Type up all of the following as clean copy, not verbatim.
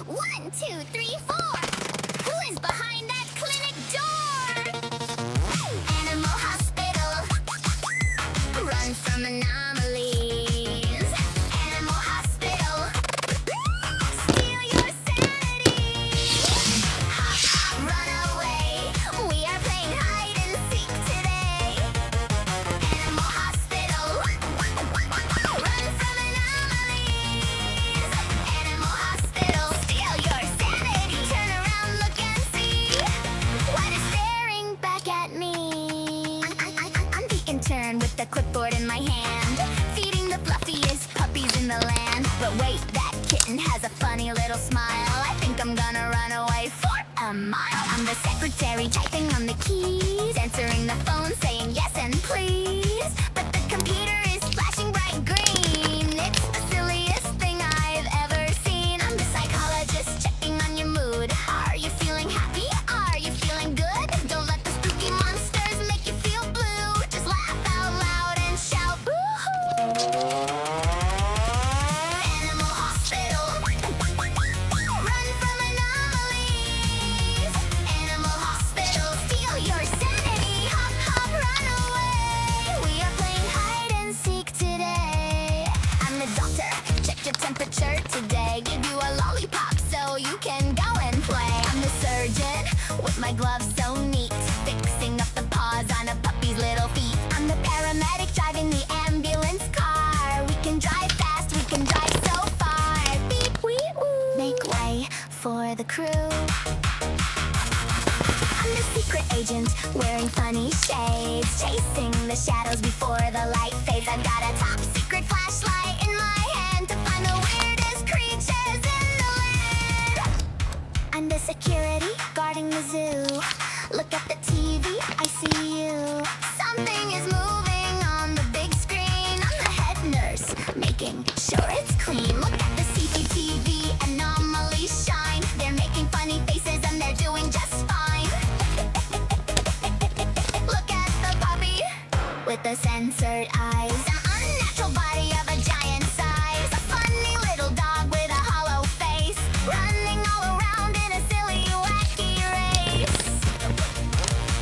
1, 2, 3, 4. Who is behind that clinic door? Animal hospital. Run from anomalies. Animal hospital. Steal your sanity. Hop, hop, run away. We are playing hide and seek today. Animal hospital. Run from anomalies. Animal hospital. Steal your sanity. Turn around, look and see what is staring back at me. I'm the intern with the clipboard in my hand, feeding the fluffiest puppies in the land. But wait, that kitten has a funny little smile. I think I'm gonna run away for a mile. I'm the secretary typing on the keys, answering the phone saying yes and please. But the computer is flashing bright green. It's the silliest thing I've ever seen. I'm the psychologist checking on your mood. Are you feeling happy? Are you feeling good? Don't let the spooky monsters make you feel blue. Just laugh out loud and shout boo-hoo. Animal hospital. Run from anomalies. Animal hospital. Steal your sanity. Hop, hop, run away. We are playing hide and seek today. I'm the doctor. Check your temperature today. Give you a lollipop so you can go and play. I'm the surgeon with my gloves so neat, fixing up the paws on a puppy's little feet. I'm the paramedic driving the ambulance car. We can drive fast, we can drive so far. Beep, wee, woo. Make way for the crew. I'm the secret agent wearing funny shades, chasing the shadows before the light fades. I've got a top secret flashlight in my hand to find the weirdest creatures in the land. I'm the security guarding the zoo. Look at the TV, I see you. Something is moving on the big screen. I'm the head nurse, making sure it's clean. Look at the CCTV, anomalies shine. They're making funny faces and they're doing just fine. Look at the puppy with the censored eyes. An unnatural body of a giant size. A funny little dog with a hollow face, running all around in a silly, wacky race.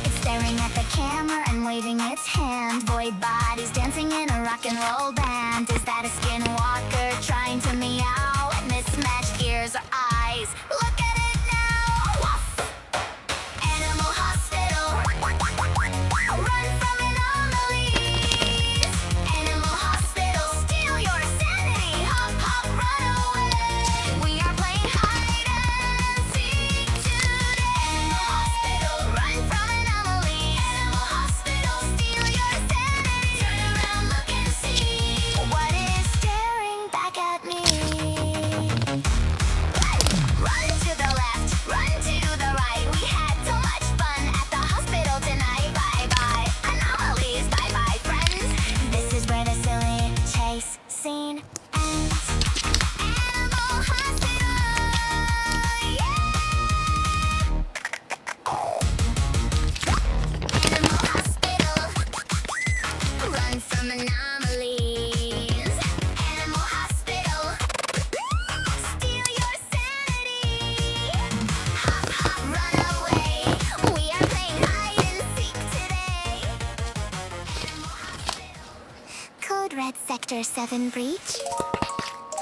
It's staring at the camera and waving its hand. Boy bodies dancing in a rock and roll band. Is that a skinwalker trying to meow? Mismatched ears or eyes? Look at it now! Woof! Animal hospital. Run from anomalies. Animal hospital. Steal your sanity. Hop, hop, run away. We are playing hide and seek today. Animal hospital. Run from anomalies. Animal hospital. Steal your sanity. Turn around, look and see what is staring back at me. Run to the left, run to the right. We had so much fun at the hospital tonight. Bye bye anomalies, bye bye friends. This is where the silly chase scene ends. Animal hospital, yeah. Animal hospital. Run from anomalies. Animal hospital. Steal your sanity. Hop, hop, run away. We are playing hide and seek today. Animal hospital. Code Red Sector 7 breach.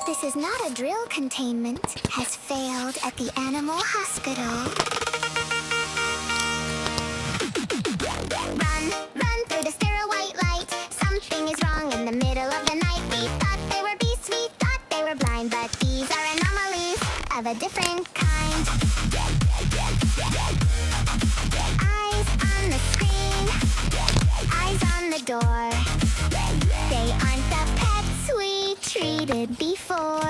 This is not a drill. Containment has failed at the animal hospital. Run through the sterile white light. Something is wrong in the middle of the night. We thought they were beasts, we thought they were blind, but these are anomalies of a different kind. Eyes on the screen, eyes on the door. They aren't the pets we treated before.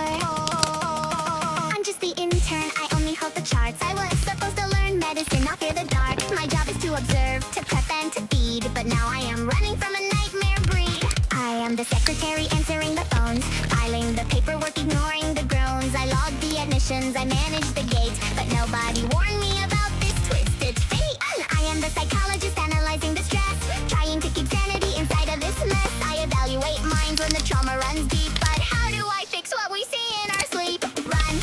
I'm just the intern, I only hold the charts. I was supposed to learn medicine, not fear the dark. My job is to observe, to prep and to feed, but now I am running from a nightmare breed. I am the secretary answering the phones, filing the paperwork, ignoring the groans. I log the admissions, I manage the gates, but nobody warned me about this twisted fate. I am the psychologist analyzing the stress, trying to keep sanity inside of this mess. I evaluate minds when the trauma runs deep, but how do I fix what we see in our sleep? Run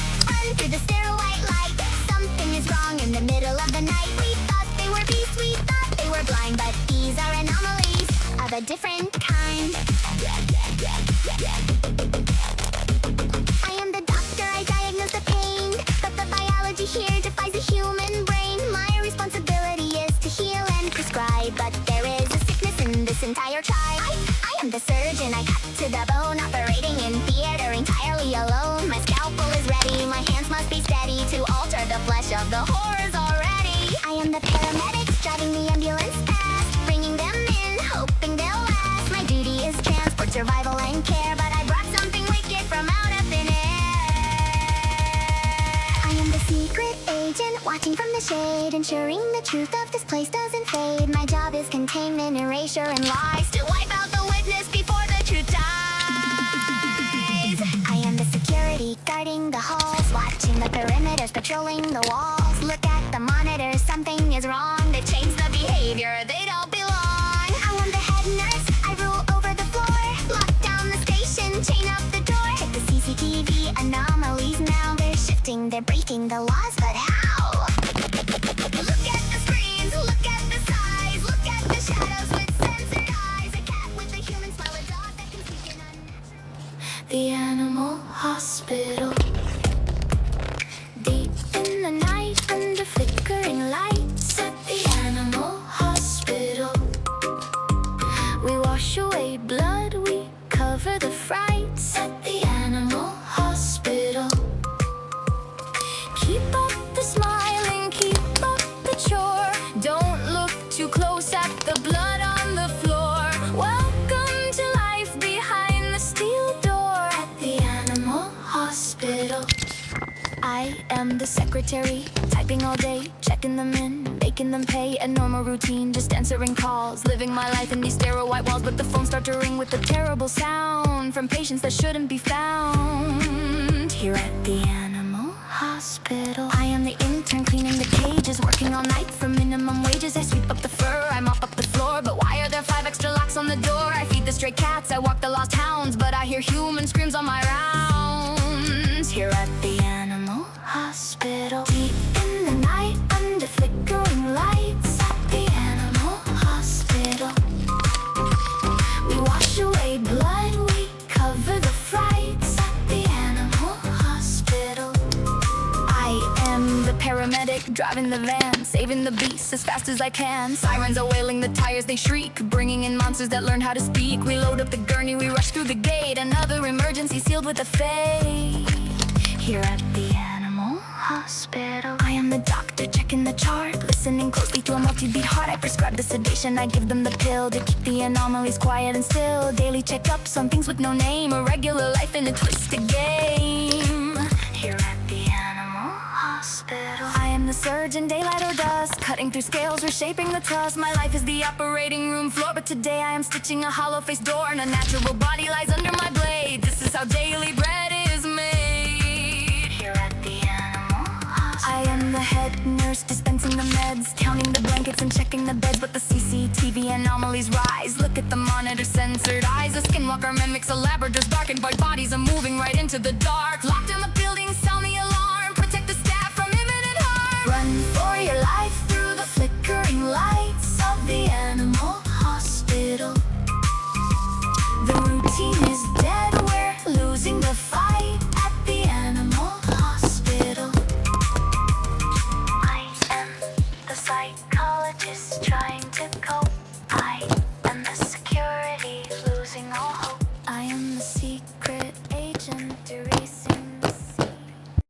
through the stairway. a different kind. I am the doctor, I diagnose the pain, but the biology here defies the human brain. My responsibility is to heal and prescribe, but there is a sickness in this entire tribe. I am the surgeon, I cut to the bone, operating in theater entirely alone. My scalpel is ready, my hands must be steady to alter the flesh of the horrors already. I am the paramedics, driving the ambulance past, bringing them in, hoping they'll last. My duty is transport, survival, and care, but I brought something wicked from out of thin air. I am the secret agent, watching from the shade, ensuring the truth of this place doesn't fade. My job is containment, erasure, and lies, to wipe out the witness before the truth dies. I am the security, guarding the halls, watching the perimeters, patrolling the walls. Look at the monitors, something is wrong. They've changed the behavior, they don't belong. I am the head nurse, I rule over the floor. Lock down the station, chain up the door. Check the CCTV, anomalies now. They're shifting, they're breaking the laws, but how? Look at the screens, look at the size, look at the shadows with censored eyes. A cat with a human smile, a dog that can speak in unnatural. The animal hospital. Deep in the night, under flickering lights, at the animal hospital. We wash away blood, we cover the frights, at the animal hospital. Keep up the smiling, keep up the chore. Don't look too close at the blood on the floor. Welcome to life behind the steel door, at the animal hospital. I am the secretary, typing all day, checking them in, making them pay. A normal routine, just answering calls, living my life in these sterile white walls. But the phones start to ring with a terrible sound from patients that shouldn't be found here at the animal hospital. I am the intern, cleaning the cages, working all night for minimum wages. I sweep up the fur, I mop up the floor, but why are there 5 extra locks on the door? I feed the stray cats, I walk the lost hounds, but I hear human screams on my rounds here at the animal hospital. Deep in the night, under flickering lights, at the animal hospital. We wash away blood, we cover the frights, at the animal hospital. I am the paramedic, driving the van, saving the beasts as fast as I can. Sirens are wailing, the tires they shriek, bringing in monsters that learn how to speak. We load up the gurney, we rush through the gate, another emergency sealed with a fate here at the animal hospital. I am the doctor, checking the chart, listening closely to a multi-beat heart. I prescribe the sedation, I give them the pill to keep the anomalies quiet and still. Daily checkups on things with no name, a regular life in a twisted game here at the animal hospital. I am the surgeon, daylight or dusk, cutting through scales, reshaping the tusk. My life is the operating room floor, but today I am stitching a hollow-faced door, and a natural body lies under my blade. This is how daily bread is made here at the animal hospital. I am the head nurse, dispensing the meds, counting the blankets and checking the beds, but the CCTV anomalies rise. Look at the monitor, censored eyes. A skinwalker mimics a Labrador's bark, and white bodies are moving right into the dark. Locked in the building, sound the alarm, protect the staff from imminent harm. Run for your life through the flickering lights of the animal hospital. The routine is dead, we're losing the fight at the animal hospital. I am the psychologist trying to cope. I am the security, losing all hope. I am the secret agent.